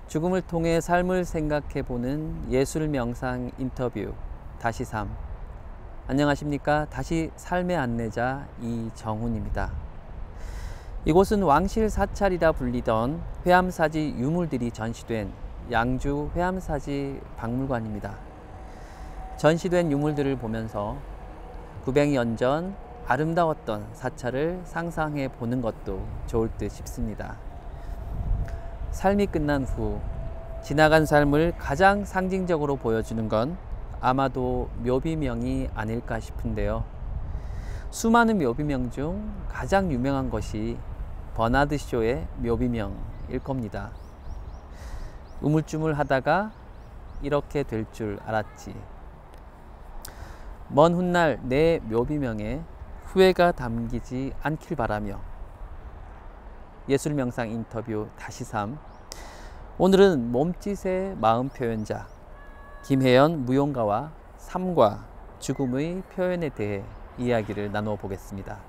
죽음을 통해 삶을 생각해보는 예술 명상 인터뷰 다시 삶. 안녕하십니까. 다시 삶의 안내자 이정훈입니다. 이곳은 왕실 사찰이라 불리던 회암사지 유물들이 전시된 양주 회암사지 박물관입니다. 전시된 유물들을 보면서 900년 전 아름다웠던 사찰을 상상해 보는 것도 좋을 듯 싶습니다. 삶이 끝난 후 지나간 삶을 가장 상징적으로 보여주는 건 아마도 묘비명이 아닐까 싶은데요. 수많은 묘비명 중 가장 유명한 것이 버나드 쇼의 묘비명일 겁니다. 우물쭈물하다가 이렇게 될 줄 알았지. 먼 훗날 내 묘비명에 후회가 담기지 않길 바라며 예술명상 인터뷰 다시 삶. 오늘은 몸짓의 마음 표현자 김혜연 무용가와 삶과 죽음의 표현에 대해 이야기를 나누어 보겠습니다.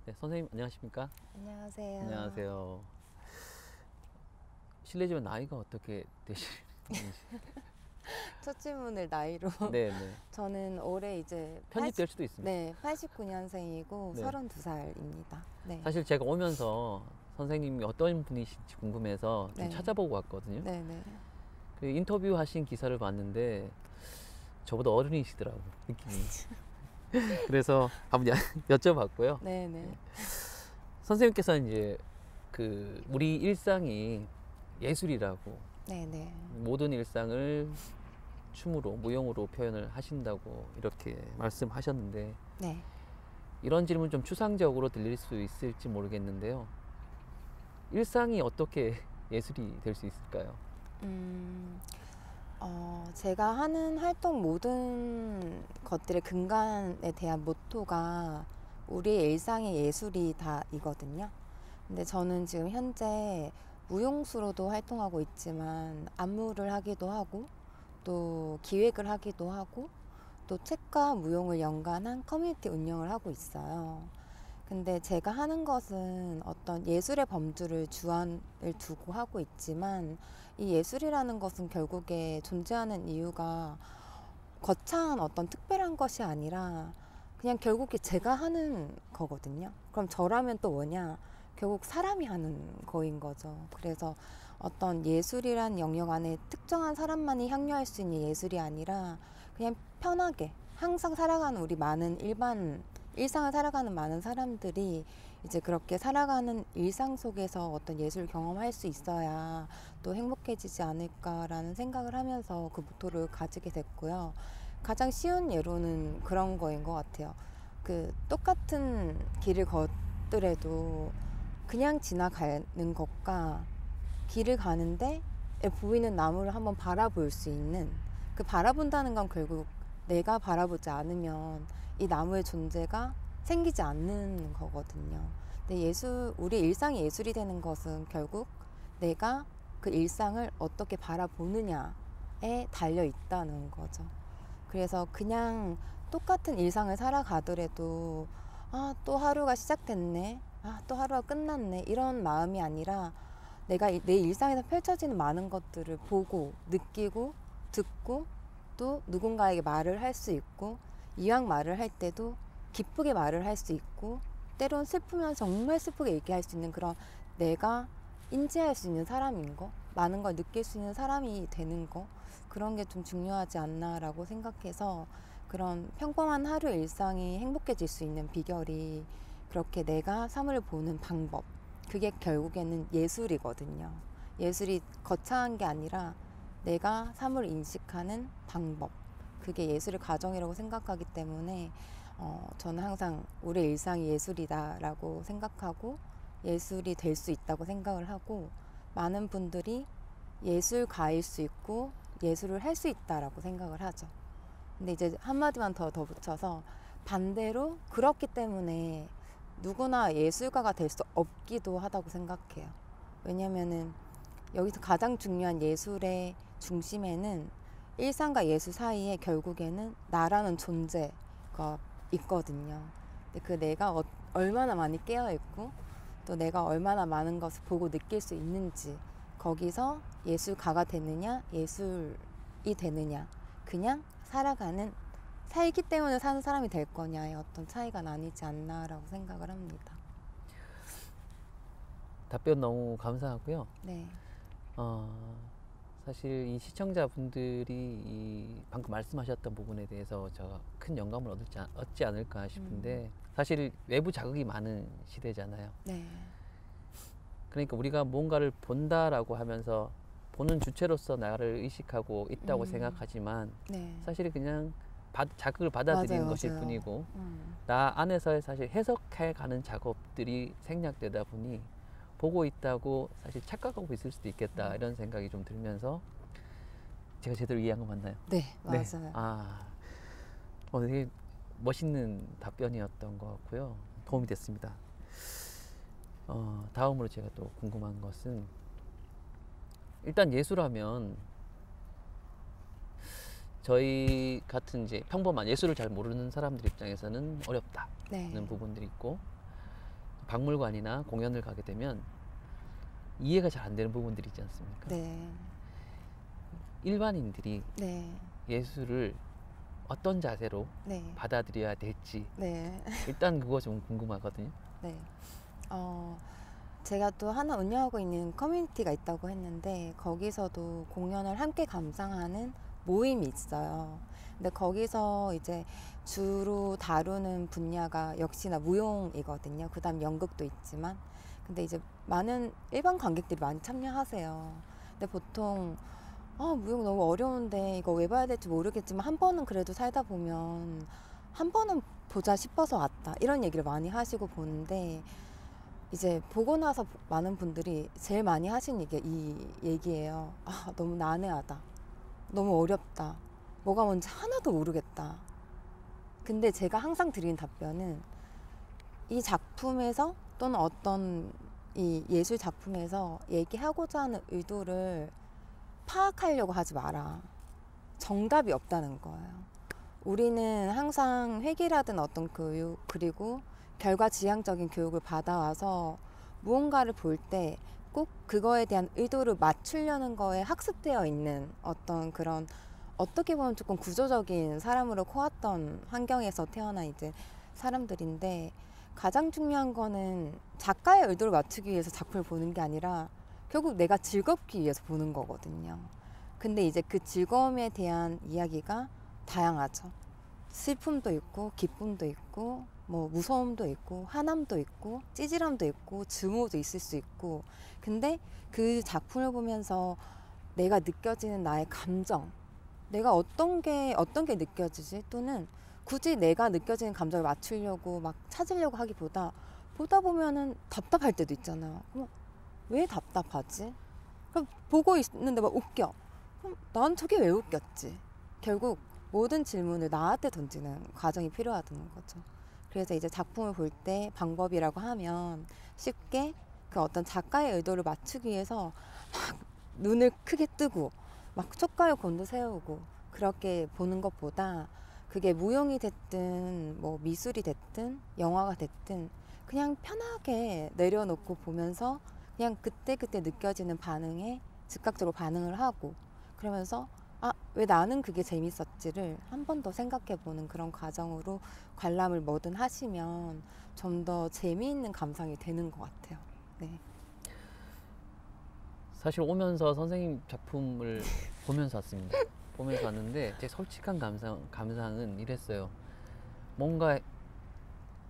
네, 선생님 안녕하십니까? 안녕하세요. 안녕하세요. 실례지만 나이가 어떻게 되시는지. 첫 질문을 나이로. 네, 네. 저는 올해 이제 편집될 수도 있습니다. 네, 89년생이고 네. 32살입니다. 네. 사실 제가 오면서 선생님이 어떤 분이신지 궁금해서 좀 네. 찾아보고 왔거든요. 네, 네. 그 인터뷰 하신 기사를 봤는데 저보다 어른이시더라고 느낌이. 그래서 한번 여쭤봤고요. 네, 네. 선생님께서는 이제 그 우리 일상이 예술이라고, 네, 네. 모든 일상을 춤으로 무용으로 표현을 하신다고 이렇게 말씀하셨는데, 네. 이런 질문 좀 추상적으로 들릴 수 있을지 모르겠는데요. 일상이 어떻게 예술이 될 수 있을까요? 제가 하는 활동 모든 것들의 근간에 대한 모토가 우리의 일상의 예술이 다이거든요. 근데 저는 지금 현재 무용수로도 활동하고 있지만 안무를 하기도 하고 또 기획을 하기도 하고 또 책과 무용을 연관한 커뮤니티 운영을 하고 있어요. 근데 제가 하는 것은 어떤 예술의 범주를 주안을 두고 하고 있지만 이 예술이라는 것은 결국에 존재하는 이유가 거창한 어떤 특별한 것이 아니라 그냥 결국에 제가 하는 거거든요. 그럼 저라면 또 뭐냐? 결국 사람이 하는 거인 거죠. 그래서 어떤 예술이란 영역 안에 특정한 사람만이 향유할 수 있는 예술이 아니라 그냥 편하게 항상 살아가는 우리 많은 일상을 살아가는 많은 사람들이 이제 그렇게 살아가는 일상 속에서 어떤 예술 경험할 수 있어야 또 행복해지지 않을까라는 생각을 하면서 그 모토를 가지게 됐고요. 가장 쉬운 예로는 그런 거인 것 같아요. 그 똑같은 길을 걷더라도 그냥 지나가는 것과 길을 가는데 보이는 나무를 한번 바라볼 수 있는, 그 바라본다는 건 결국 내가 바라보지 않으면 이 나무의 존재가 생기지 않는 거거든요. 근데 우리 일상이 예술이 되는 것은 결국 내가 그 일상을 어떻게 바라보느냐에 달려 있다는 거죠. 그래서 그냥 똑같은 일상을 살아가더라도 또 하루가 시작됐네, 또 하루가 끝났네, 이런 마음이 아니라 내가 내 일상에서 펼쳐지는 많은 것들을 보고 느끼고 듣고 또 누군가에게 말을 할 수 있고, 이왕 말을 할 때도 기쁘게 말을 할 수 있고, 때론 슬프면 정말 슬프게 얘기할 수 있는 그런 내가 인지할 수 있는 사람인 거, 많은 걸 느낄 수 있는 사람이 되는 거, 그런 게 좀 중요하지 않나라고 생각해서 그런 평범한 하루 일상이 행복해질 수 있는 비결이 그렇게 내가 사물을 보는 방법, 그게 결국에는 예술이거든요. 예술이 거창한 게 아니라 내가 사물을 인식하는 방법, 그게 예술의 과정이라고 생각하기 때문에 저는 항상 우리 일상이 예술이다라고 생각하고 예술이 될 수 있다고 생각을 하고, 많은 분들이 예술가일 수 있고 예술을 할 수 있다라고 생각을 하죠. 근데 이제 한마디만 더 붙여서 반대로 그렇기 때문에 누구나 예술가가 될 수 없기도 하다고 생각해요. 왜냐면은 여기서 가장 중요한 예술의 중심에는 일상과 예술 사이에 결국에는 나라는 존재가 있거든요. 근데 그 내가 얼마나 많이 깨어있고 또 내가 얼마나 많은 것을 보고 느낄 수 있는지, 거기서 예술가가 되느냐 예술이 되느냐, 그냥 살기 때문에 사는 사람이 될 거냐의 어떤 차이가 나뉘지 않나라고 생각을 합니다. 답변 너무 감사하고요. 네. 사실 이 시청자분들이 방금 말씀하셨던 부분에 대해서 제가 큰 영감을 얻지 않을까 싶은데, 사실 외부 자극이 많은 시대잖아요. 네. 그러니까 우리가 뭔가를 본다라고 하면서 보는 주체로서 나를 의식하고 있다고 생각하지만 네. 사실 그냥 자극을 받아들이는 것일 뿐이고, 나 안에서의 사실 해석해가는 작업들이 생략되다 보니 보고 있다고 사실 착각하고 있을 수도 있겠다, 이런 생각이 좀 들면서. 제가 제대로 이해한 거 맞나요? 네, 맞아요. 네. 되게 멋있는 답변이었던 것 같고요. 도움이 됐습니다. 다음으로 제가 또 궁금한 것은, 일단 예술하면 저희 같은 이제 평범한 예술을 잘 모르는 사람들 입장에서는 어렵다는 네. 부분들이 있고, 박물관이나 공연을 가게 되면 이해가 잘 안 되는 부분들이 있지 않습니까? 네. 일반인들이 네. 예술을 어떤 자세로 네. 받아들여야 될지 네. 일단 그거 좀 궁금하거든요. 네. 제가 또 하나 운영하고 있는 커뮤니티가 있다고 했는데 거기서도 공연을 함께 감상하는 모임이 있어요. 근데 거기서 이제 주로 다루는 분야가 역시나 무용이거든요. 그다음 연극도 있지만. 근데 이제 많은 일반 관객들이 많이 참여하세요. 근데 보통 무용 너무 어려운데 이거 왜 봐야 될지 모르겠지만 한 번은 그래도 살다 보면 한 번은 보자 싶어서 왔다. 이런 얘기를 많이 하시고 보는데 이제 보고 나서 많은 분들이 제일 많이 하신 얘기가 이 얘기예요. 너무 난해하다. 너무 어렵다. 뭐가 뭔지 하나도 모르겠다. 근데 제가 항상 드리는 답변은 이 작품에서 또는 어떤 이 예술 작품에서 얘기하고자 하는 의도를 파악하려고 하지 마라. 정답이 없다는 거예요. 우리는 항상 회계라든 어떤 교육 그리고 결과지향적인 교육을 받아와서 무언가를 볼 때 꼭 그거에 대한 의도를 맞추려는 거에 학습되어 있는 어떤 그런 어떻게 보면 조금 구조적인 사람으로 커왔던 환경에서 태어난 이제 사람들인데 가장 중요한 거는 작가의 의도를 맞추기 위해서 작품을 보는 게 아니라 결국 내가 즐겁기 위해서 보는 거거든요. 근데 이제 그 즐거움에 대한 이야기가 다양하죠. 슬픔도 있고 기쁨도 있고 뭐 무서움도 있고 화남도 있고 찌질함도 있고 증오도 있을 수 있고 근데 그 작품을 보면서 내가 느껴지는 나의 감정 내가 어떤 게 느껴지지 또는 굳이 내가 느껴지는 감정을 맞추려고 막 찾으려고 하기보다 보다 보면은 답답할 때도 있잖아요. 그럼 왜 답답하지? 그럼 보고 있는데 막 웃겨. 그럼 난 저게 왜 웃겼지? 결국 모든 질문을 나한테 던지는 과정이 필요하다는 거죠. 그래서 이제 작품을 볼 때 방법이라고 하면 쉽게 그 어떤 작가의 의도를 맞추기 위해서 막 눈을 크게 뜨고 막 촉각을 곤두세우고 그렇게 보는 것보다 그게 무용이 됐든 뭐 미술이 됐든 영화가 됐든 그냥 편하게 내려놓고 보면서 그냥 그때그때 느껴지는 반응에 즉각적으로 반응을 하고 그러면서 왜 나는 그게 재밌었지를 한 번 더 생각해 보는 그런 과정으로 관람을 뭐든 하시면 좀 더 재미있는 감상이 되는 것 같아요. 네. 사실 오면서 선생님 작품을 보면서 왔습니다. 보면서 왔는데 제 솔직한 감상은 이랬어요. 뭔가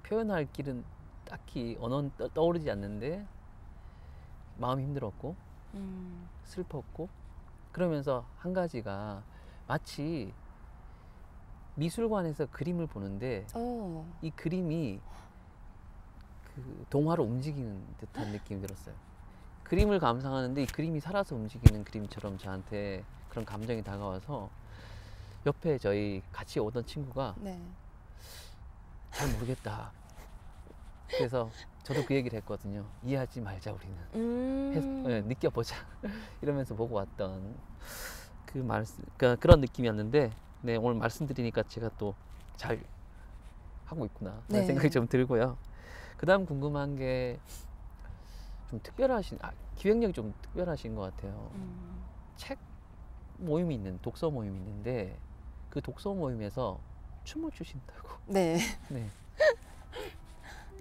표현할 길은 딱히 언어는 떠오르지 않는데 마음이 힘들었고 슬펐고 그러면서 한 가지가 마치 미술관에서 그림을 보는데 이 그림이 그 동화로 움직이는 듯한 느낌이 들었어요. 그림을 감상하는데 이 그림이 살아서 움직이는 그림처럼 저한테 그런 감정이 다가와서 옆에 저희 같이 오던 친구가 네. 잘 모르겠다. 그래서 저도 그 얘기를 했거든요. 이해하지 말자 우리는. 네, 느껴보자. 이러면서 보고 왔던 그 그러니까 그런 느낌이었는데 네, 오늘 말씀드리니까 제가 또 잘 하고 있구나 네. 생각이 좀 들고요. 그 다음 궁금한 게 좀 기획력이 좀 특별하신 것 같아요. 책 모임이 독서 모임이 있는데 그 독서 모임에서 춤을 추신다고. 네. 네.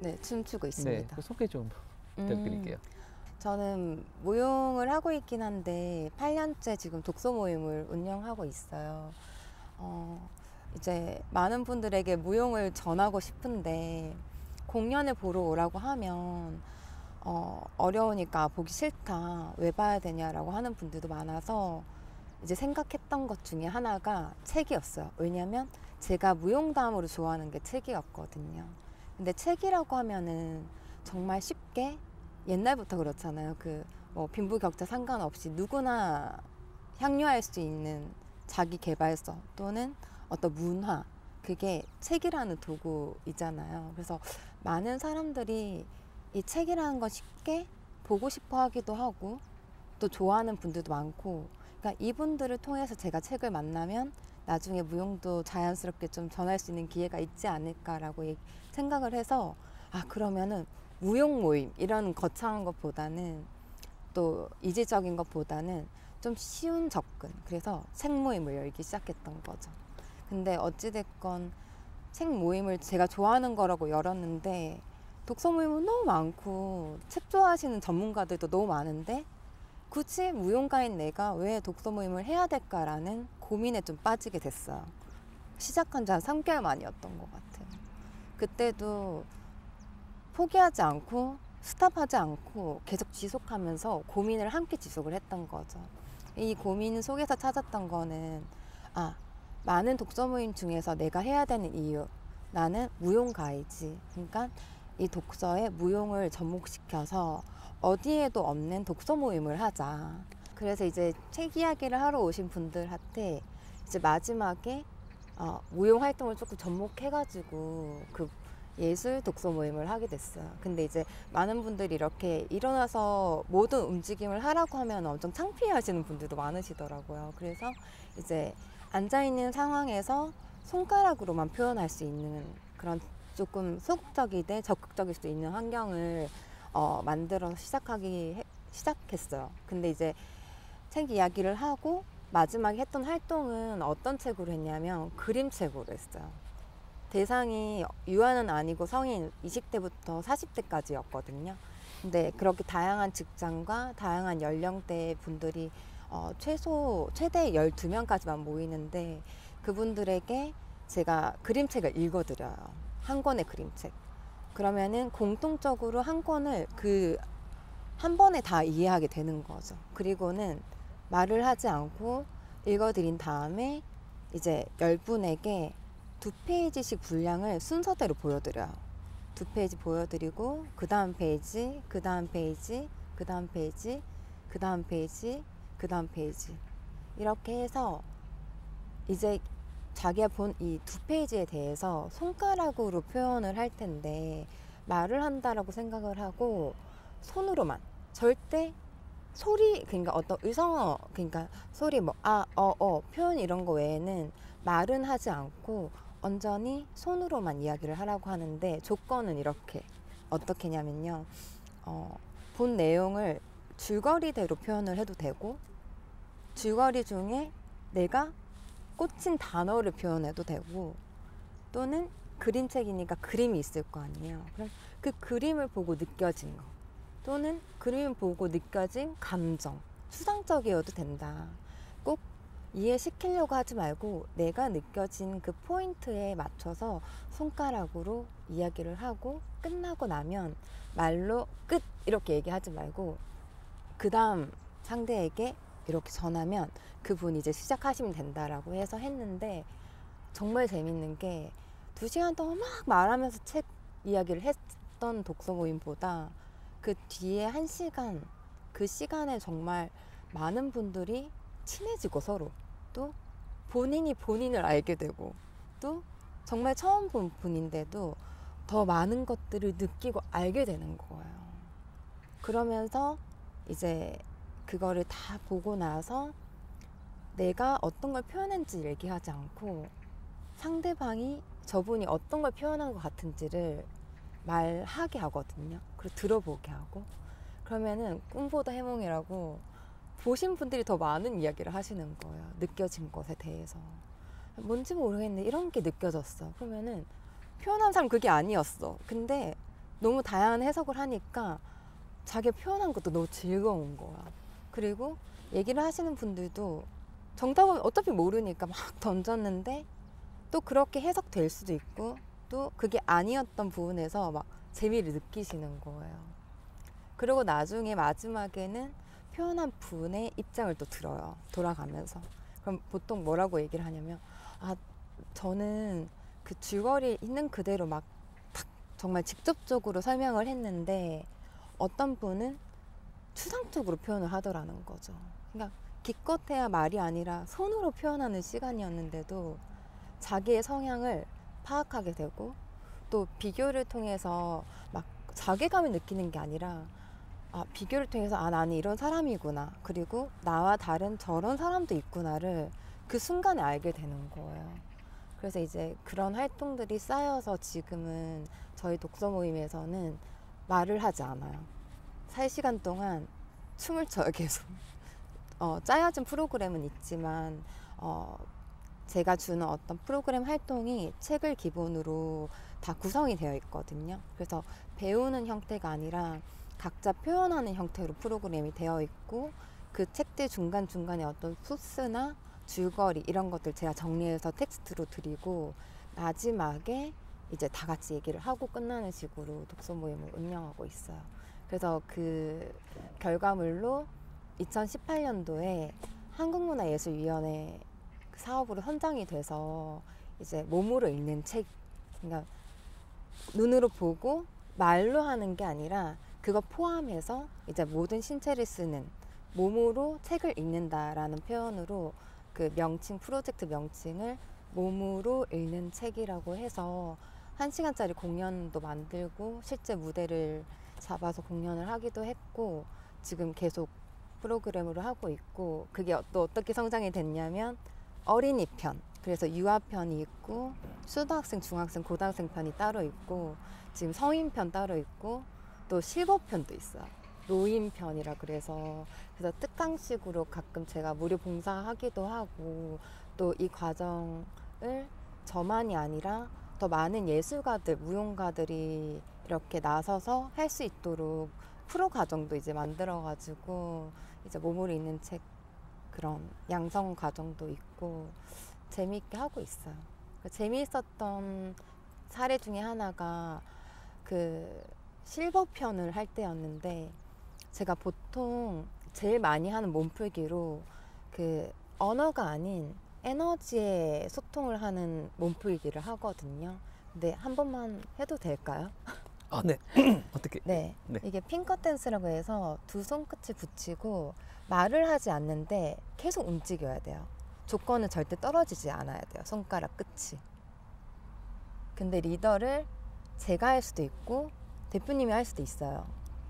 네, 춤추고 네, 있습니다. 그 소개 좀 부탁드릴게요. 저는 무용을 하고 있긴 한데 8년째 지금 독서 모임을 운영하고 있어요. 이제 많은 분들에게 무용을 전하고 싶은데 공연을 보러 오라고 하면 어려우니까 보기 싫다, 왜 봐야 되냐라고 하는 분들도 많아서 이제 생각했던 것 중에 하나가 책이었어요. 왜냐면 제가 무용담으로 좋아하는 게 책이었거든요. 근데 책이라고 하면은 정말 쉽게 옛날부터 그렇잖아요. 뭐 빈부격차 상관없이 누구나 향유할 수 있는 자기 개발서 또는 어떤 문화 그게 책이라는 도구이잖아요. 그래서 많은 사람들이 이 책이라는 걸 쉽게 보고 싶어 하기도 하고 또 좋아하는 분들도 많고 그러니까 이분들을 통해서 제가 책을 만나면 나중에 무용도 자연스럽게 좀 전할 수 있는 기회가 있지 않을까라고 생각을 해서 그러면은 무용 모임 이런 거창한 것보다는 또 이질적인 것보다는 좀 쉬운 접근. 그래서 책 모임을 열기 시작했던 거죠. 근데 어찌됐건 책 모임을 제가 좋아하는 거라고 열었는데 독서 모임은 너무 많고 책 좋아하시는 전문가들도 너무 많은데 굳이 무용가인 내가 왜 독서 모임을 해야 될까라는 고민에 좀 빠지게 됐어요. 시작한 지 한 3개월 만이었던 것 같아요. 그때도 포기하지 않고 스탑하지 않고 계속 지속하면서 고민을 함께 지속을 했던 거죠. 이 고민 속에서 찾았던 거는 많은 독서 모임 중에서 내가 해야 되는 이유, 나는 무용가이지. 그러니까 이 독서에 무용을 접목시켜서 어디에도 없는 독서 모임을 하자. 그래서 이제 책 이야기를 하러 오신 분들한테 이제 마지막에 무용 활동을 조금 접목해가지고 그 예술 독서 모임을 하게 됐어요. 근데 이제 많은 분들이 이렇게 일어나서 모든 움직임을 하라고 하면 엄청 창피해 하시는 분들도 많으시더라고요. 그래서 이제 앉아있는 상황에서 손가락으로만 표현할 수 있는 그런 조금 소극적이되 적극적일 수 있는 환경을 만들어서 시작했어요. 근데 이제 책 이야기를 하고 마지막에 했던 활동은 어떤 책으로 했냐면 그림책으로 했어요. 대상이 유아는 아니고 성인 20대부터 40대까지였거든요. 근데 그렇게 다양한 직장과 다양한 연령대의 분들이 최대 12명까지만 모이는데 그분들에게 제가 그림책을 읽어드려요. 한 권의 그림책. 그러면은 공통적으로 한 권을 한 번에 다 이해하게 되는 거죠. 그리고는 말을 하지 않고 읽어드린 다음에 이제 10분에게 2페이지씩 분량을 순서대로 보여드려요. 2페이지 보여드리고 그 다음 페이지, 그 다음 페이지, 그 다음 페이지, 그 다음 페이지, 그 다음 페이지 이렇게 해서 이제 자기가 본 이 2페이지에 대해서 손가락으로 표현을 할 텐데 말을 한다라고 생각을 하고 손으로만 절대 소리 그러니까 어떤 의성어 그러니까 소리 뭐 표현 이런 거 외에는 말은 하지 않고 온전히 손으로만 이야기를 하라고 하는데 조건은 이렇게 어떻게 냐면요 본 내용을 줄거리대로 표현을 해도 되고 줄거리 중에 내가 꽂힌 단어를 표현해도 되고 또는 그림책이니까 그림이 있을 거 아니에요. 그럼 그 그림을 보고 느껴진 거 또는 그림을 보고 느껴진 감정 추상적이어도 된다. 꼭 이해시키려고 하지 말고 내가 느껴진 그 포인트에 맞춰서 손가락으로 이야기를 하고 끝나고 나면 말로 끝 이렇게 얘기하지 말고 그 다음 상대에게 이렇게 전하면 그분이 이제 시작하시면 된다라고 해서 했는데 정말 재밌는 게 2시간 동안 막 말하면서 책 이야기를 했던 독서 모임보다 그 뒤에 1시간 그 시간에 정말 많은 분들이 친해지고 서로 또 본인이 본인을 알게 되고 또 정말 처음 본 분인데도 더 많은 것들을 느끼고 알게 되는 거예요. 그러면서 이제 그거를 다 보고 나서 내가 어떤 걸 표현했는지 얘기하지 않고 상대방이 저분이 어떤 걸 표현한 것 같은지를 말하게 하거든요. 그리고 들어보게 하고 그러면은 꿈보다 해몽이라고 보신 분들이 더 많은 이야기를 하시는 거예요. 느껴진 것에 대해서. 뭔지 모르겠는데 이런 게 느껴졌어. 그러면은 표현한 사람 그게 아니었어. 근데 너무 다양한 해석을 하니까 자기 표현한 것도 너무 즐거운 거야. 그리고 얘기를 하시는 분들도 정답은 어차피 모르니까 막 던졌는데 또 그렇게 해석될 수도 있고 또 그게 아니었던 부분에서 막 재미를 느끼시는 거예요. 그리고 나중에 마지막에는 표현한 분의 입장을 또 들어요. 돌아가면서. 그럼 보통 뭐라고 얘기를 하냐면 저는 그 줄거리 있는 그대로 막 정말 직접적으로 설명을 했는데 어떤 분은 추상적으로 표현을 하더라는 거죠. 그러니까 기껏해야 말이 아니라 손으로 표현하는 시간이었는데도 자기의 성향을 파악하게 되고 또 비교를 통해서 막 자괴감을 느끼는 게 아니라 비교를 통해서 나는 이런 사람이구나 그리고 나와 다른 저런 사람도 있구나를 그 순간에 알게 되는 거예요. 그래서 이제 그런 활동들이 쌓여서 지금은 저희 독서 모임에서는 말을 하지 않아요. 3시간 동안 춤을 춰요, 계속. 짜여진 프로그램은 있지만 제가 주는 어떤 프로그램 활동이 책을 기본으로 다 구성이 되어 있거든요. 그래서 배우는 형태가 아니라 각자 표현하는 형태로 프로그램이 되어 있고, 그 책들 중간중간에 어떤 소스나 줄거리 이런 것들 제가 정리해서 텍스트로 드리고, 마지막에 이제 다 같이 얘기를 하고 끝나는 식으로 독서 모임을 운영하고 있어요. 그래서 그 결과물로 2018년도에 한국문화예술위원회 사업으로 선정이 돼서 이제 몸으로 읽는 책, 그러니까 눈으로 보고 말로 하는 게 아니라 그거 포함해서 이제 모든 신체를 쓰는 몸으로 책을 읽는다라는 표현으로 그 명칭, 프로젝트 명칭을 몸으로 읽는 책이라고 해서 1시간짜리 공연도 만들고 실제 무대를 잡아서 공연을 하기도 했고, 지금 계속 프로그램으로 하고 있고, 그게 또 어떻게 성장이 됐냐면 어린이 편, 그래서 유아 편이 있고, 초등학생, 중학생, 고등학생 편이 따로 있고, 지금 성인 편 따로 있고, 또 실버 편도 있어요. 노인 편이라 그래서 특강식으로 가끔 제가 무료 봉사하기도 하고, 또 이 과정을 저만이 아니라 더 많은 예술가들, 무용가들이 이렇게 나서서 할 수 있도록 프로 과정도 이제 만들어가지고 이제 몸으로 읽는 책 그런 양성 과정도 있고 재미있게 하고 있어요. 재미있었던 사례 중에 하나가 그 실버 편을 할 때였는데, 제가 보통 제일 많이 하는 몸풀기로 그 언어가 아닌 에너지의 소통을 하는 몸풀기를 하거든요. 근데 한 번만 해도 될까요? 아, 네. 어떻게? 네. 네. 이게 핑거 댄스라고 해서 두 손끝을 붙이고 말을 하지 않는데 계속 움직여야 돼요. 조건은 절대 떨어지지 않아야 돼요. 손가락 끝이. 근데 리더를 제가 할 수도 있고 대표님이 할 수도 있어요.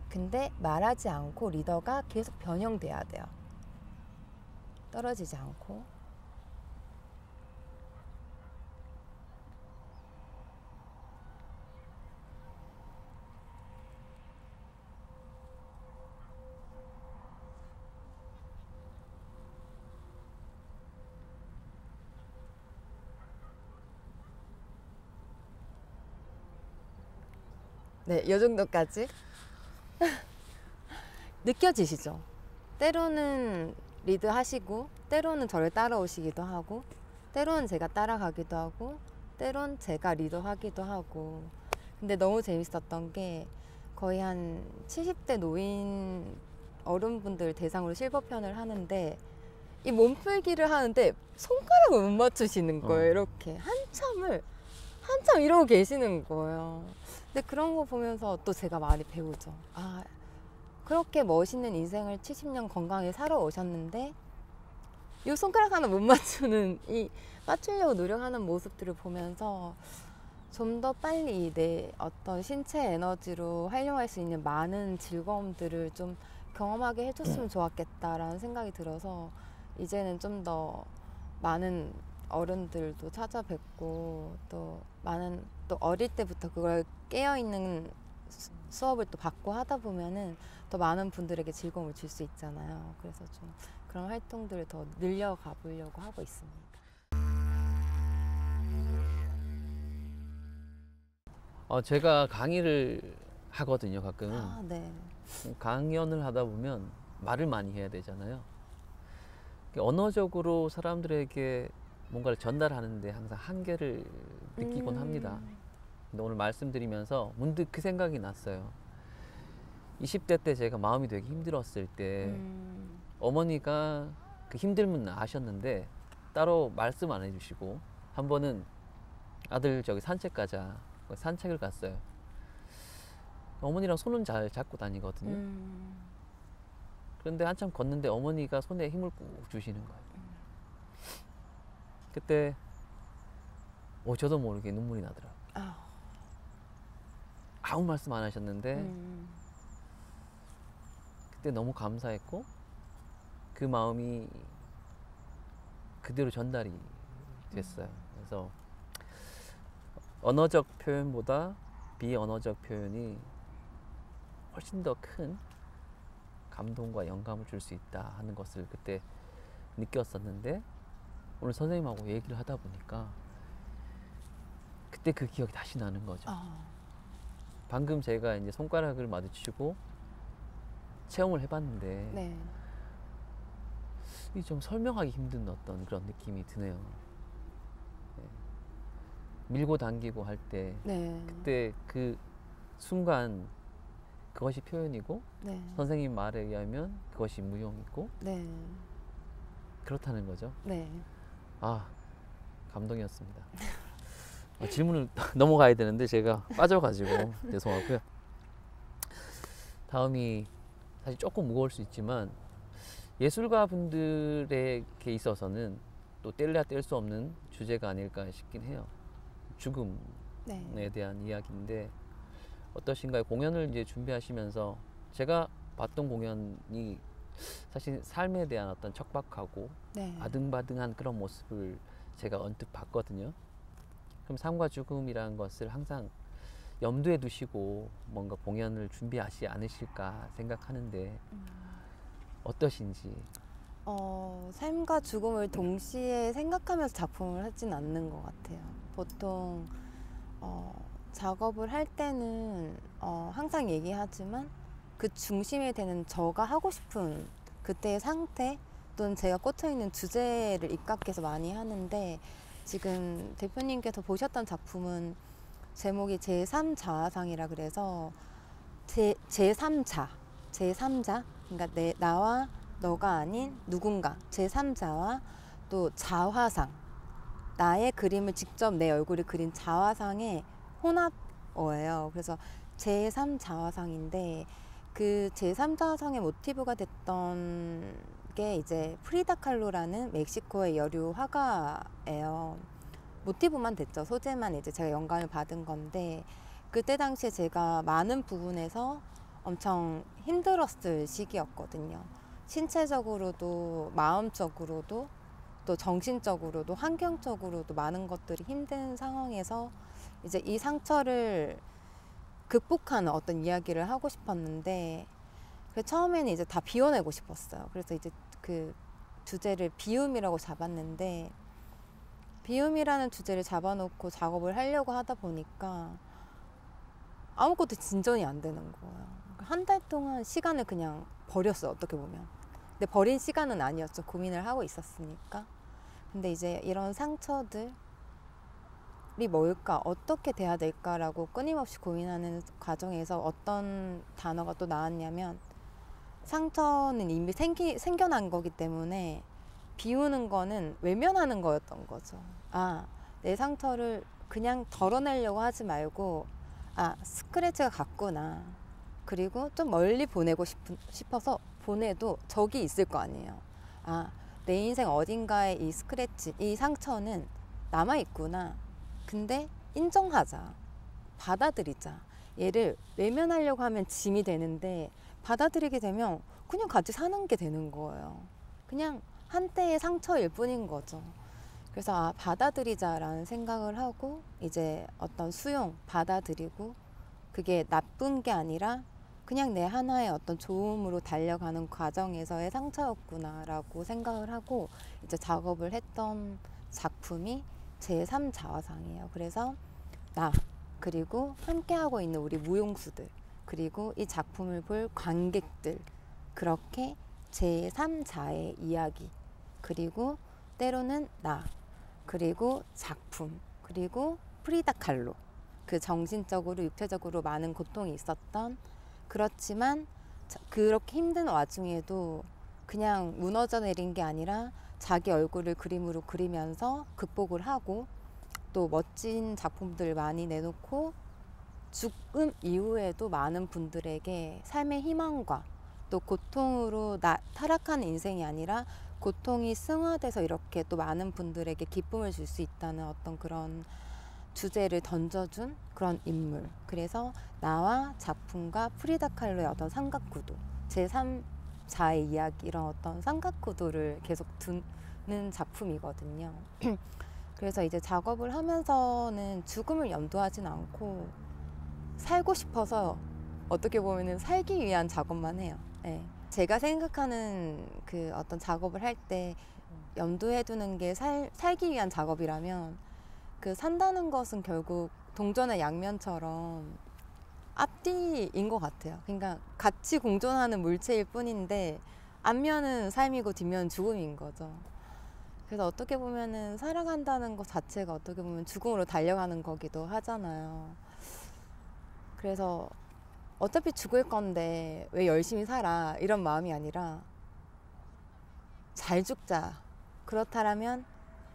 근데 말하지 않고 리더가 계속 변형돼야 돼요. 떨어지지 않고. 네, 이 정도까지. 느껴지시죠? 때로는 리드 하시고, 때로는 저를 따라오시기도 하고, 때로는 제가 따라가기도 하고, 때론 제가 리더 하기도 하고. 근데 너무 재밌었던 게 거의 한 70대 노인 어른분들 대상으로 실버 편을 하는데, 이 몸풀기를 하는데 손가락을 못 맞추시는 거예요. 이렇게 한참 이러고 계시는 거예요. 근데 그런 거 보면서 또 제가 많이 배우죠. 아, 그렇게 멋있는 인생을 70년 건강하게 살아오셨는데 이 손가락 하나 못 맞추는, 이 맞추려고 노력하는 모습들을 보면서 좀 더 빨리 내 어떤 신체 에너지로 활용할 수 있는 많은 즐거움들을 좀 경험하게 해줬으면 좋았겠다라는 생각이 들어서 이제는 좀 더 많은 어른들도 찾아뵙고, 또 많은 또 어릴 때부터 그걸 깨어있는 수업을 또 받고 하다 보면은 더 많은 분들에게 즐거움을 줄 수 있잖아요. 그래서 좀 그런 활동들을 더 늘려가 보려고 하고 있습니다. 제가 강의를 하거든요, 가끔. 아, 네. 강연을 하다 보면 말을 많이 해야 되잖아요. 언어적으로 사람들에게 뭔가를 전달하는데 항상 한계를 느끼곤 합니다. 근데 오늘 말씀드리면서 문득 그 생각이 났어요. 20대 때 제가 마음이 되게 힘들었을 때 어머니가 그 힘듦은 아셨는데 따로 말씀 안 해주시고, 한 번은 아들 저기 산책 가자, 산책을 갔어요. 어머니랑 손은 잘 잡고 다니거든요. 그런데 한참 걷는데 어머니가 손에 힘을 꾹 주시는 거예요. 그때 저도 모르게 눈물이 나더라고요. 아무 말씀 안 하셨는데 그때 너무 감사했고, 그 마음이 그대로 전달이 됐어요. 그래서 언어적 표현보다 비언어적 표현이 훨씬 더 큰 감동과 영감을 줄 수 있다 하는 것을 그때 느꼈었는데, 오늘 선생님하고 얘기를 하다 보니까 그때 그 기억이 다시 나는 거죠. 방금 제가 이제 손가락을 마주치고 체험을 해봤는데 네. 이 좀 설명하기 힘든 어떤 그런 느낌이 드네요. 네. 밀고 당기고 할 때 네. 그때 그 순간 그것이 표현이고, 네. 선생님 말에 의하면 그것이 무용이고, 네. 그렇다는 거죠. 네. 아, 감동이었습니다. 질문을 넘어가야 되는데 제가 빠져가지고 죄송하고요. 다음이 사실 조금 무거울 수 있지만, 예술가 분들에게 있어서는 또 뗄래야 뗄 수 없는 주제가 아닐까 싶긴 해요. 죽음에 네. 대한 이야기인데 어떠신가요? 공연을 이제 준비하시면서 제가 봤던 공연이 사실 삶에 대한 어떤 척박하고 네. 아등바등한 그런 모습을 제가 언뜻 봤거든요. 그럼 삶과 죽음이라는 것을 항상 염두에 두시고 뭔가 공연을 준비하시지 않으실까 생각하는데 어떠신지. 삶과 죽음을 동시에 생각하면서 작품을 하진 않는 것 같아요. 보통 작업을 할 때는 항상 얘기하지만 그 중심에 되는 저가 하고 싶은 그때의 상태 또는 제가 꽂혀있는 주제를 입각해서 많이 하는데, 지금 대표님께서 보셨던 작품은 제목이 제3자아상이라 그래서 제3자, 그러니까 나와 너가 아닌 누군가, 제3자와 또 자화상, 나의 그림을 직접 내 얼굴을 그린 자화상의 혼합어예요. 그래서 제3자화상인데, 그 제3자화상의 모티브가 됐던 게 이제 프리다 칼로라는 멕시코의 여류 화가예요. 모티브만 됐죠. 소재만 이제 제가 영감을 받은 건데, 그때 당시에 제가 많은 부분에서 엄청 힘들었을 시기였거든요. 신체적으로도 마음적으로도 또 정신적으로도 환경적으로도 많은 것들이 힘든 상황에서 이제 이 상처를 극복하는 어떤 이야기를 하고 싶었는데, 처음에는 이제 다 비워내고 싶었어요. 그래서 이제 그 주제를 비움이라고 잡았는데, 비움이라는 주제를 잡아놓고 작업을 하려고 하다 보니까 아무것도 진전이 안 되는 거예요. 한 달 동안 시간을 그냥 버렸어요, 어떻게 보면. 근데 버린 시간은 아니었죠. 고민을 하고 있었으니까. 근데 이제 이런 상처들이 뭘까, 어떻게 돼야 될까라고 끊임없이 고민하는 과정에서 어떤 단어가 또 나왔냐면, 상처는 이미 생겨난 거기 때문에 비우는 거는 외면하는 거였던 거죠. 내 상처를 그냥 덜어내려고 하지 말고, 스크래치가 갔구나. 그리고 좀 멀리 보내고 싶어서 보내도 적이 있을 거 아니에요. 내 인생 어딘가에 이 스크래치, 이 상처는 남아있구나. 근데 인정하자. 받아들이자. 얘를 외면하려고 하면 짐이 되는데, 받아들이게 되면 그냥 같이 사는 게 되는 거예요. 그냥 한때의 상처일 뿐인 거죠. 그래서 받아들이자라는 생각을 하고, 이제 어떤 수용, 받아들이고, 그게 나쁜 게 아니라 그냥 내 하나의 어떤 좋음으로 달려가는 과정에서의 상처였구나라고 생각을 하고 이제 작업을 했던 작품이 제3자화상이에요. 그래서 나, 그리고 함께하고 있는 우리 무용수들, 그리고 이 작품을 볼 관객들, 그렇게 제3자의 이야기, 그리고 때로는 나, 그리고 작품, 그리고 프리다 칼로, 그 정신적으로 육체적으로 많은 고통이 있었던, 그렇지만 그렇게 힘든 와중에도 그냥 무너져 내린 게 아니라 자기 얼굴을 그림으로 그리면서 극복을 하고, 또 멋진 작품들 많이 내놓고 죽음 이후에도 많은 분들에게 삶의 희망과 또 고통으로 타락하는 인생이 아니라 고통이 승화돼서 이렇게 또 많은 분들에게 기쁨을 줄 수 있다는 어떤 그런 주제를 던져준 그런 인물. 그래서 나와 작품과 프리다 칼로의 어떤 삼각구도, 제3자의 이야기, 이런 어떤 삼각구도를 계속 두는 작품이거든요. 그래서 이제 작업을 하면서는 죽음을 염두하진 않고 살고 싶어서 어떻게 보면은 살기 위한 작업만 해요. 네. 제가 생각하는 그 어떤 작업을 할 때 염두에 두는 게 살기 위한 작업이라면 그 산다는 것은 결국 동전의 양면처럼 앞뒤인 것 같아요. 그러니까 같이 공존하는 물체일 뿐인데 앞면은 삶이고 뒷면은 죽음인 거죠. 그래서 어떻게 보면은 살아간다는 것 자체가 어떻게 보면 죽음으로 달려가는 거기도 하잖아요. 그래서 어차피 죽을 건데 왜 열심히 살아 이런 마음이 아니라 잘 죽자. 그렇다면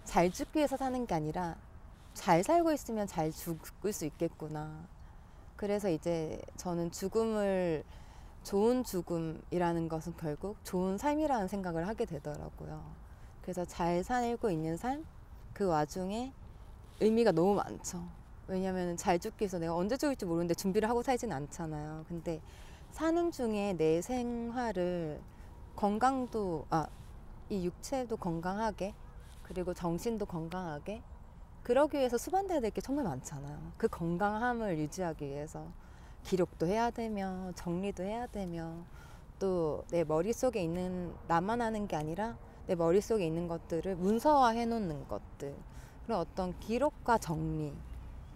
잘 죽기 위해서 사는 게 아니라 잘 살고 있으면 잘 죽을 수 있겠구나. 그래서 이제 저는 죽음을 좋은 죽음이라는 것은 결국 좋은 삶이라는 생각을 하게 되더라고요. 그래서 잘 살고 있는 삶, 그 와중에 의미가 너무 많죠. 왜냐하면 잘 죽기 위해서 내가 언제 죽을지 모르는데 준비를 하고 살진 않잖아요. 근데 사는 중에 내 생활을 건강도, 이 육체도 건강하게, 그리고 정신도 건강하게, 그러기 위해서 수반돼야 될 게 정말 많잖아요. 그 건강함을 유지하기 위해서 기록도 해야 되며 정리도 해야 되며 또 내 머릿속에 있는 나만 아는 게 아니라 내 머릿속에 있는 것들을 문서화해 놓는 것들, 그런 어떤 기록과 정리,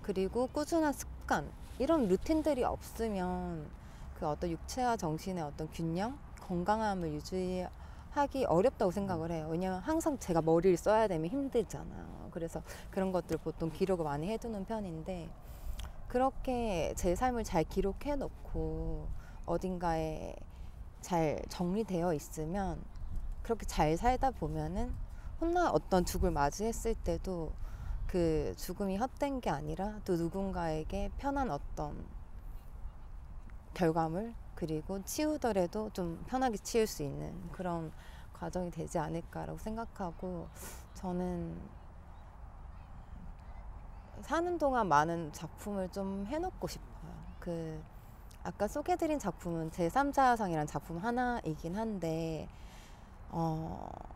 그리고 꾸준한 습관, 이런 루틴들이 없으면 그 어떤 육체와 정신의 어떤 균형, 건강함을 유지하기 어렵다고 생각을 해요. 왜냐면 항상 제가 머리를 써야 되면 힘들잖아요. 그래서 그런 것들 보통 기록을 많이 해두는 편인데, 그렇게 제 삶을 잘 기록해 놓고 어딘가에 잘 정리되어 있으면 그렇게 잘 살다 보면은 훗날 어떤 죽을 맞이했을 때도 그 죽음이 헛된 게 아니라 또 누군가에게 편한 어떤 결과물, 그리고 치우더라도 좀 편하게 치울 수 있는 그런 과정이 되지 않을까라고 생각하고, 저는 사는 동안 많은 작품을 좀 해놓고 싶어요. 그 아까 소개해드린 작품은 제3자상이라는 작품 하나이긴 한데,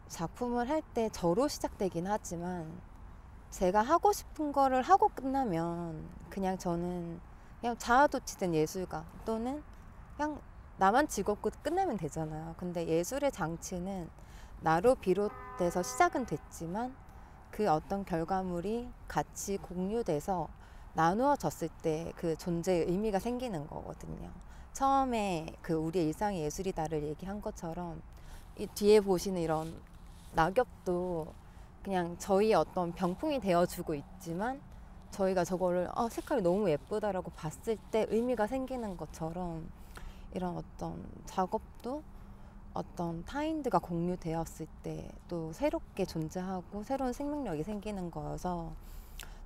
작품을 할 때 저로 시작되긴 하지만 제가 하고 싶은 거를 하고 끝나면 그냥 저는 그냥 자아도취된 예술가, 또는 그냥 나만 즐겁고 끝내면 되잖아요. 근데 예술의 장치는 나로 비롯돼서 시작은 됐지만 그 어떤 결과물이 같이 공유돼서 나누어졌을 때 그 존재의 의미가 생기는 거거든요. 처음에 그 우리의 일상이 예술이다를 얘기한 것처럼 이 뒤에 보시는 이런 낙엽도 그냥 저희의 어떤 병풍이 되어주고 있지만 저희가 저거를 색깔이 너무 예쁘다라고 봤을 때 의미가 생기는 것처럼, 이런 어떤 작업도 어떤 타인들과 공유되었을 때 또 새롭게 존재하고 새로운 생명력이 생기는 거여서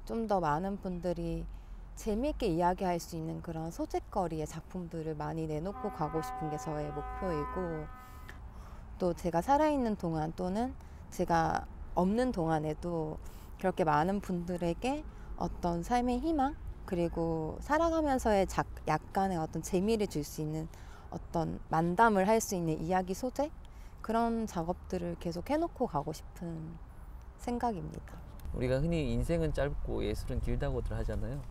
좀 더 많은 분들이 재미있게 이야기할 수 있는 그런 소재거리의 작품들을 많이 내놓고 가고 싶은 게 저의 목표이고, 또 제가 살아있는 동안 또는 제가 없는 동안에도 그렇게 많은 분들에게 어떤 삶의 희망, 그리고 살아가면서의 약간의 어떤 재미를 줄 수 있는 어떤 만담을 할 수 있는 이야기 소재, 그런 작업들을 계속 해놓고 가고 싶은 생각입니다. 우리가 흔히 인생은 짧고 예술은 길다고들 하잖아요.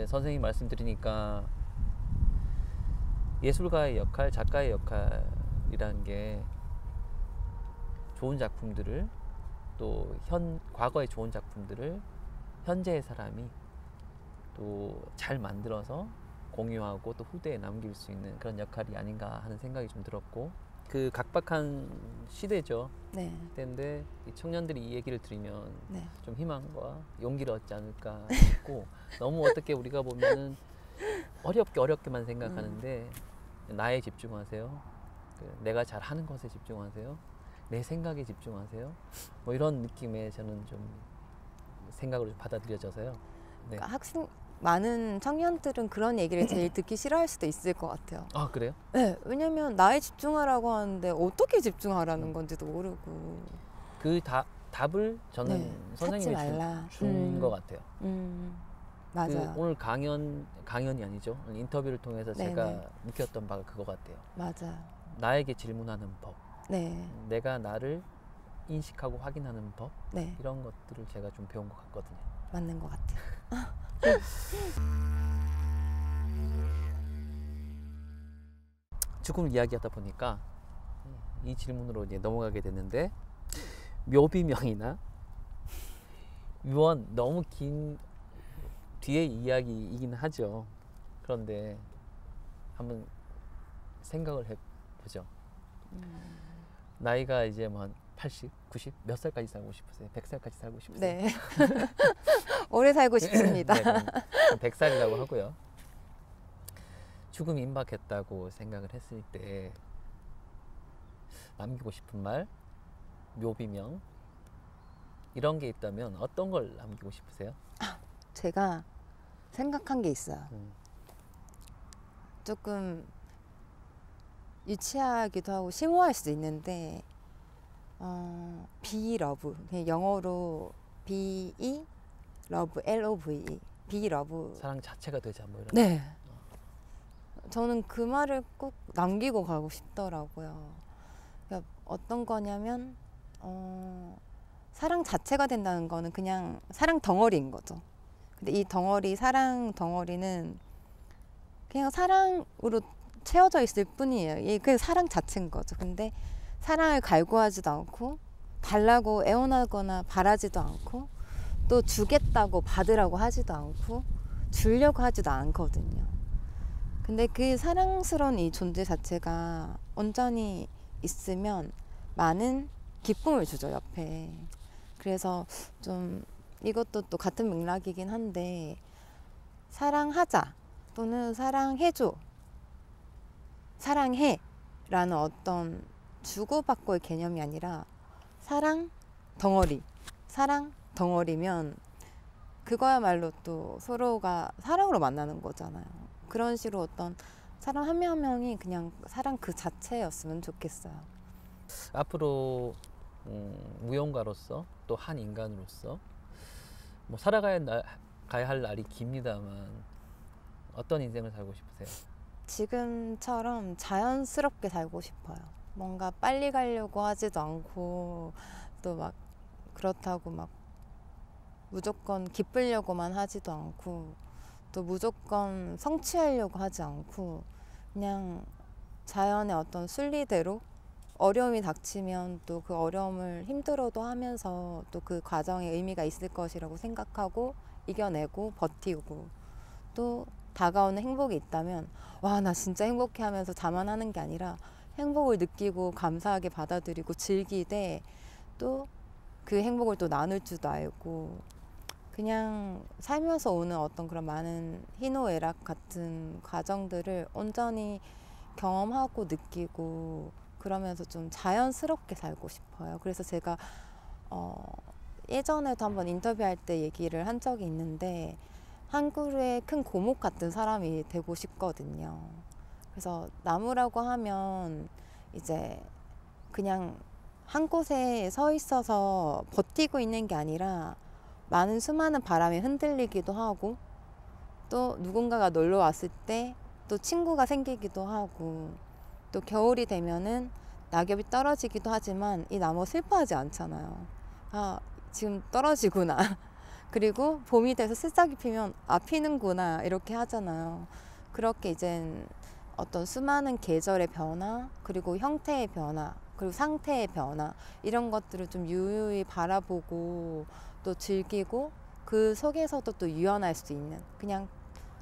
선생님 말씀 들으니까 예술가의 역할, 작가의 역할이라는 게 좋은 작품들을, 또 과거의 좋은 작품들을 현재의 사람이 또 잘 만들어서 공유하고 또 후대에 남길 수 있는 그런 역할이 아닌가 하는 생각이 좀 들었고, 그 각박한 시대죠. 네. 때인데 이 청년들이 이 얘기를 들으면 네. 좀 희망과 용기를 얻지 않을까 싶고, 너무 어떻게 우리가 보면은 어렵게만 생각하는데 나에 집중하세요. 내가 잘하는 것에 집중하세요. 내 생각에 집중하세요. 뭐 이런 느낌의 저는 좀 생각으로 좀 받아들여져서요. 네. 그러니까 많은 청년들은 그런 얘기를 제일 듣기 싫어할 수도 있을 것 같아요. 아, 그래요? 네, 왜냐면 나에 집중하라고 하는데 어떻게 집중하라는 건지도 모르고. 그 답을 저는 네, 선생님이 찾지 말라. 준 것 같아요. 맞아요. 오늘 강연이 아니죠. 오늘 인터뷰를 통해서 네네. 제가 느꼈던 바가 그거 같아요. 맞아요. 나에게 질문하는 법, 네. 내가 나를 인식하고 확인하는 법, 네. 이런 것들을 제가 좀 배운 것 같거든요. 맞는 것 같아요. 죽음을 이야기하다 보니까 이 질문으로 이제 넘어가게 됐는데, 묘비명이나 묘원 너무 긴 뒤에 이야기이긴 하죠. 그런데 한번 생각을 해보죠. 나이가 이제 뭐 한 80, 90, 몇 살까지 살고 싶으세요? 100살까지 살고 싶으세요? 네. 오래 살고 싶습니다. 네, 그럼 100살이라고 하고요. 죽음이 임박했다고 생각을 했을 때 남기고 싶은 말, 묘비명 이런 게 있다면 어떤 걸 남기고 싶으세요? 제가 생각한 게 있어요. 조금 유치하기도 하고 심오할 수도 있는데, be love, 그냥 영어로 be love, love, be love. 사랑 자체가 되자 뭐 이런. 네. 저는 그 말을 꼭 남기고 가고 싶더라고요. 그러니까 어떤 거냐면, 사랑 자체가 된다는 거는 그냥 사랑 덩어리인 거죠. 근데 이 덩어리, 사랑 덩어리는 그냥 사랑으로 채워져 있을 뿐이에요. 이게 그냥 사랑 자체인 거죠. 근데 사랑을 갈구하지도 않고, 달라고 애원하거나 바라지도 않고, 또 주겠다고 받으라고 하지도 않고, 주려고 하지도 않거든요. 근데 그 사랑스러운 이 존재 자체가 온전히 있으면 많은 기쁨을 주죠, 옆에. 그래서 좀 이것도 또 같은 맥락이긴 한데, 사랑하자 또는 사랑해줘, 사랑해 라는 어떤 주고받고의 개념이 아니라 사랑 덩어리, 사랑 덩어리면 그거야말로 또 서로가 사랑으로 만나는 거잖아요. 그런 식으로 어떤 사람 한 명 한 명이 그냥 사랑 그 자체였으면 좋겠어요. 앞으로 무용가로서 또 한 인간으로서 뭐 살아가야 가야 할 날이 깁니다만 어떤 인생을 살고 싶으세요? 지금처럼 자연스럽게 살고 싶어요. 뭔가 빨리 가려고 하지도 않고, 또 막 그렇다고 막 무조건 기쁘려고만 하지도 않고, 또 무조건 성취하려고 하지 않고, 그냥 자연의 어떤 순리대로 어려움이 닥치면 또 그 어려움을 힘들어도 하면서 또 그 과정에 의미가 있을 것이라고 생각하고 이겨내고 버티고, 또 다가오는 행복이 있다면 와, 나 진짜 행복해 하면서 자만하는 게 아니라 행복을 느끼고 감사하게 받아들이고 즐기되, 또 그 행복을 또 나눌 줄도 알고, 그냥 살면서 오는 어떤 그런 많은 희노애락 같은 과정들을 온전히 경험하고 느끼고, 그러면서 좀 자연스럽게 살고 싶어요. 그래서 제가 예전에도 한번 인터뷰할 때 얘기를 한 적이 있는데, 한 그루의 큰 고목 같은 사람이 되고 싶거든요. 그래서 나무라고 하면 이제 그냥 한 곳에 서 있어서 버티고 있는 게 아니라 많은 수많은 바람에 흔들리기도 하고, 또 누군가가 놀러 왔을 때 또 친구가 생기기도 하고, 또 겨울이 되면은 낙엽이 떨어지기도 하지만 이 나무 슬퍼하지 않잖아요. 아, 지금 떨어지구나. 그리고 봄이 돼서 새싹이 피면 아, 피는구나, 이렇게 하잖아요. 그렇게 이젠 어떤 수많은 계절의 변화, 그리고 형태의 변화, 그리고 상태의 변화, 이런 것들을 좀 유유히 바라보고 또 즐기고, 그 속에서도 또 유연할 수 있는, 그냥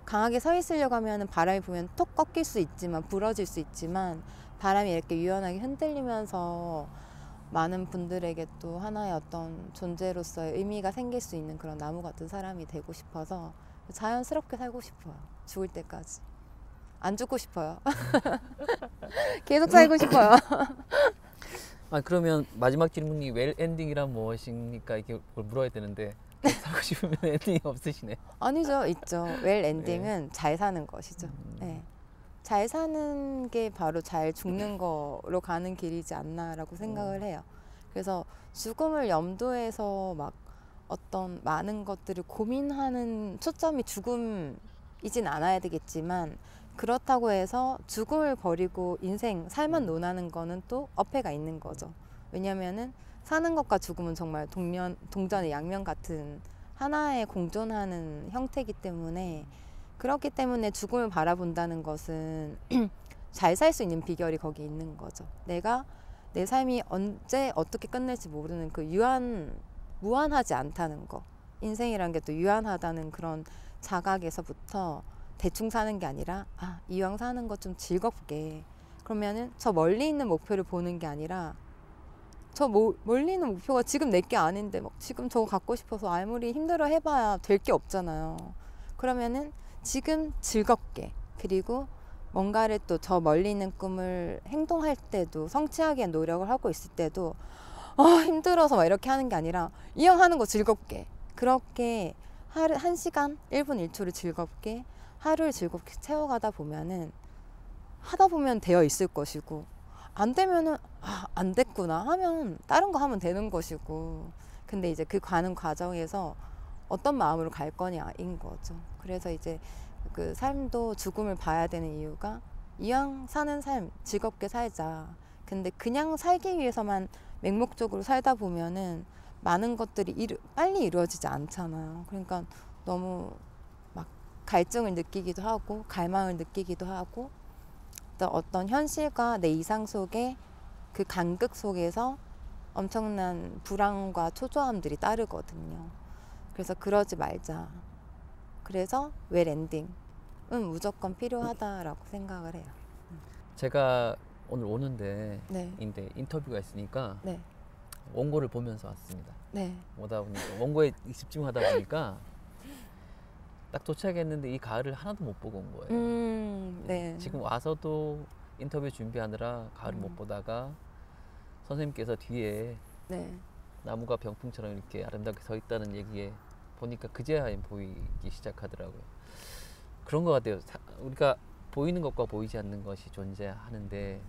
강하게 서 있으려고 하면 바람이 불면 톡 꺾일 수 있지만, 부러질 수 있지만, 바람이 이렇게 유연하게 흔들리면서 많은 분들에게 또 하나의 어떤 존재로서의 의미가 생길 수 있는 그런 나무 같은 사람이 되고 싶어서 자연스럽게 살고 싶어요. 죽을 때까지. 안 죽고 싶어요. 계속 살고 싶어요. 아, 그러면 마지막 질문이 웰 엔딩이란 무엇입니까? 이렇게 물어야 되는데 살고 싶으면 엔딩이 없으시네. 아니죠, 있죠. 웰 엔딩은 잘 사는 것이죠. 네. 잘 사는 게 바로 잘 죽는 거로 가는 길이지 않나라고 생각을 해요. 그래서 죽음을 염두에서 막 어떤 많은 것들을 고민하는 초점이 죽음이진 않아야 되겠지만, 그렇다고 해서 죽음을 버리고 인생, 삶만 논하는 거는 또 어폐가 있는 거죠. 왜냐면은 사는 것과 죽음은 정말 동전의 양면 같은 하나에 공존하는 형태이기 때문에, 그렇기 때문에 죽음을 바라본다는 것은 잘 살 수 있는 비결이 거기 있는 거죠. 내가 내 삶이 언제 어떻게 끝날지 모르는 그 무한하지 않다는 거. 인생이란 게 또 유한하다는 그런 자각에서부터 대충 사는 게 아니라 이왕 사는 거 좀 즐겁게, 그러면은 저 멀리 있는 목표를 보는 게 아니라 저 멀리 있는 목표가 지금 내게 아닌데 막 지금 저거 갖고 싶어서 아무리 힘들어 해봐야 될 게 없잖아요. 그러면은 지금 즐겁게, 그리고 뭔가를 또 저 멀리 있는 꿈을 행동할 때도, 성취하기 위한 노력을 하고 있을 때도 힘들어서 막 이렇게 하는 게 아니라 이왕 하는 거 즐겁게, 그렇게 하루 1시간 1분 1초를 즐겁게, 하루를 즐겁게 채워가다 보면은 하다 보면 되어 있을 것이고, 안 되면은 안 됐구나 하면 다른 거 하면 되는 것이고, 근데 이제 그 가는 과정에서 어떤 마음으로 갈 거냐인 거죠. 그래서 이제 그 삶도 죽음을 봐야 되는 이유가, 이왕 사는 삶 즐겁게 살자. 근데 그냥 살기 위해서만 맹목적으로 살다 보면은 많은 것들이 빨리 이루어지지 않잖아요. 그러니까 너무 막 갈증을 느끼기도 하고 갈망을 느끼기도 하고, 또 어떤 현실과 내 이상 속에 그 간극 속에서 엄청난 불안과 초조함들이 따르거든요. 그래서 그러지 말자. 그래서 웰 엔딩은 무조건 필요하다라고 생각을 해요. 제가 오늘 오는데 네. 인터뷰가 있으니까 네. 원고를 보면서 왔습니다. 네. 오다 보니까 원고에 집중하다 보니까 딱 도착했는데 이 가을을 하나도 못 보고 온 거예요. 네. 지금 와서도 인터뷰 준비하느라 가을을 못 보다가 선생님께서 뒤에 네. 나무가 병풍처럼 이렇게 아름답게 서 있다는 얘기에 보니까 그제야 보이기 시작하더라고요. 그런 것 같아요. 우리가 보이는 것과 보이지 않는 것이 존재하는데,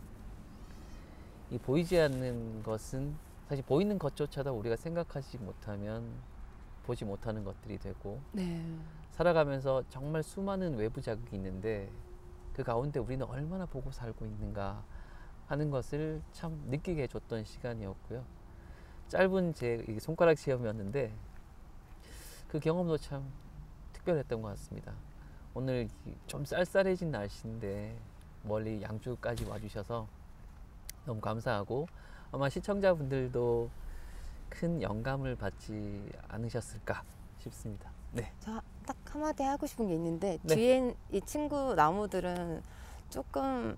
이 보이지 않는 것은 사실 보이는 것조차도 우리가 생각하지 못하면 보지 못하는 것들이 되고, 네. 살아가면서 정말 수많은 외부 자극이 있는데 그 가운데 우리는 얼마나 보고 살고 있는가 하는 것을 참 느끼게 해줬던 시간이었고요. 짧은 제 손가락 시험이었는데 그 경험도 참 특별했던 것 같습니다. 오늘 좀 쌀쌀해진 날씨인데 멀리 양주까지 와주셔서 너무 감사하고, 아마 시청자분들도 큰 영감을 받지 않으셨을까 싶습니다. 네. 저 딱 한마디 하고 싶은 게 있는데, 네. 뒤에 이 친구 나무들은 조금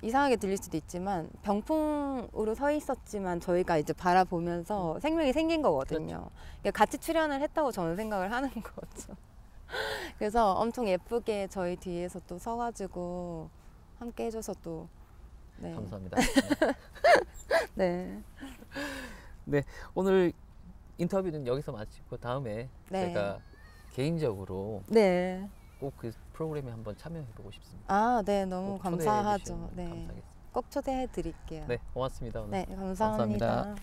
이상하게 들릴 수도 있지만 병풍으로 서 있었지만 저희가 이제 바라보면서 생명이 생긴 거거든요. 그러니까 같이 출연을 했다고 저는 생각을 하는 거죠. 그래서 엄청 예쁘게 저희 뒤에서 또 서가지고 함께 해줘서 또 네. 감사합니다. 네. 네, 오늘 인터뷰는 여기서 마치고 다음에 네. 제가 개인적으로 네. 꼭 그 프로그램에 한번 참여해보고 싶습니다. 네, 너무 꼭 감사하죠. 초대해 네. 주시면 감사하겠습니다. 꼭 초대해 드릴게요. 네, 고맙습니다. 오늘. 네, 감사합니다. 감사합니다.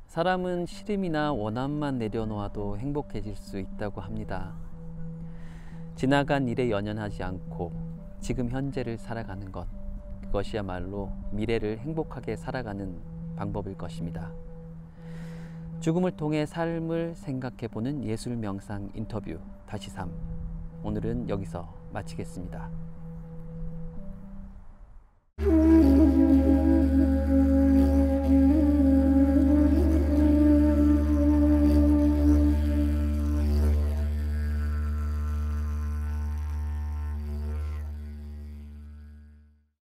사람은 시름이나 원한만 내려놓아도 행복해질 수 있다고 합니다. 지나간 일에 연연하지 않고 지금 현재를 살아가는 것, 그것이야말로 미래를 행복하게 살아가는 방법일 것입니다. 죽음을 통해 삶을 생각해보는 예술 명상 인터뷰 다시 삶, 오늘은 여기서 마치겠습니다.